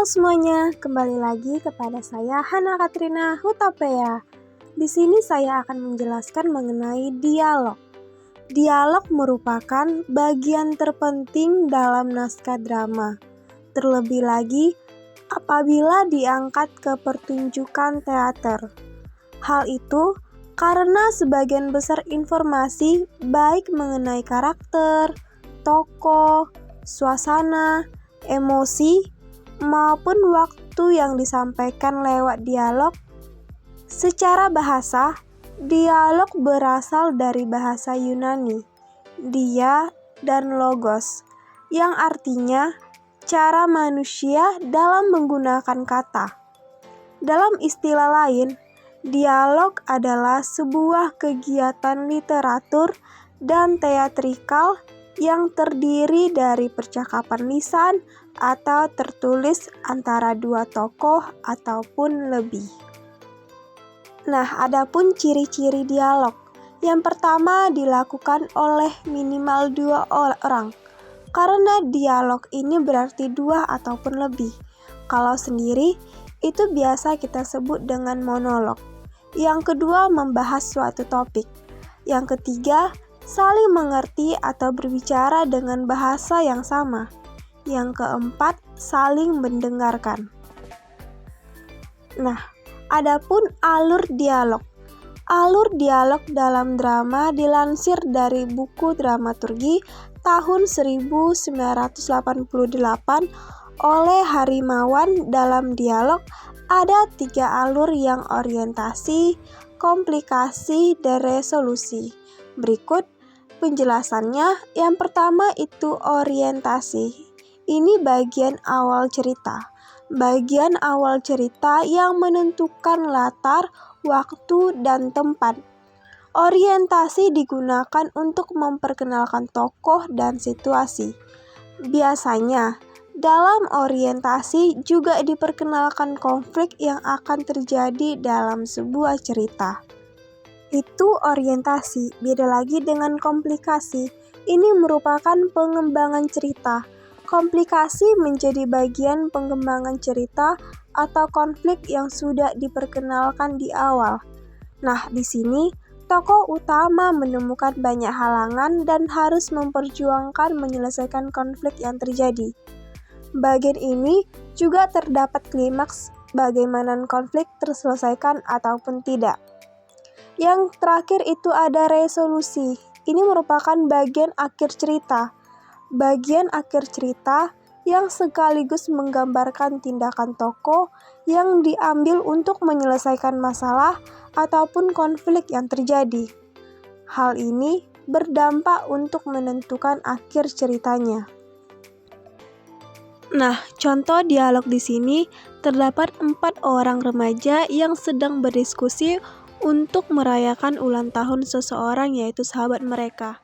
Halo semuanya, kembali lagi kepada saya Hana Katrina Hutapea. Di sini saya akan menjelaskan mengenai dialog. Dialog merupakan bagian terpenting dalam naskah drama. Terlebih lagi apabila diangkat ke pertunjukan teater. Hal itu karena sebagian besar informasi baik mengenai karakter, tokoh, suasana, emosi, maupun waktu yang disampaikan lewat dialog. Secara bahasa, dialog berasal dari bahasa Yunani, dia dan logos, yang artinya cara manusia dalam menggunakan kata. Dalam istilah lain, dialog adalah sebuah kegiatan literatur dan teatrikal yang terdiri dari percakapan lisan atau tertulis antara dua tokoh ataupun lebih. Nah, adapun ciri-ciri dialog. Yang pertama dilakukan oleh minimal 2 orang. Karena dialog ini berarti 2 ataupun lebih. Kalau sendiri, itu biasa kita sebut dengan monolog. Yang kedua, membahas suatu topik. Yang ketiga, saling mengerti atau berbicara dengan bahasa yang sama. Yang keempat, saling mendengarkan. Nah, adapun alur dialog. Alur dialog dalam drama dilansir dari buku dramaturgi tahun 1988 oleh Harimawan. Dalam dialog ada 3 alur yang orientasi, komplikasi, dan resolusi. Berikut penjelasannya. Yang pertama itu orientasi. Ini bagian awal cerita. Bagian awal cerita yang menentukan latar, waktu, dan tempat. Orientasi digunakan untuk memperkenalkan tokoh dan situasi. Biasanya, dalam orientasi juga diperkenalkan konflik yang akan terjadi dalam sebuah cerita. Itu orientasi, beda lagi dengan komplikasi. Ini merupakan pengembangan cerita. Komplikasi menjadi bagian pengembangan cerita atau konflik yang sudah diperkenalkan di awal. Nah, di sini tokoh utama menemukan banyak halangan dan harus memperjuangkan menyelesaikan konflik yang terjadi. Bagian ini juga terdapat klimaks bagaimana konflik terselesaikan ataupun tidak. Yang terakhir itu ada resolusi. Ini merupakan bagian akhir cerita. Bagian akhir cerita yang sekaligus menggambarkan tindakan tokoh yang diambil untuk menyelesaikan masalah ataupun konflik yang terjadi. Hal ini berdampak untuk menentukan akhir ceritanya. Nah, contoh dialog di sini terdapat 4 orang remaja yang sedang berdiskusi untuk merayakan ulang tahun seseorang, yaitu sahabat mereka.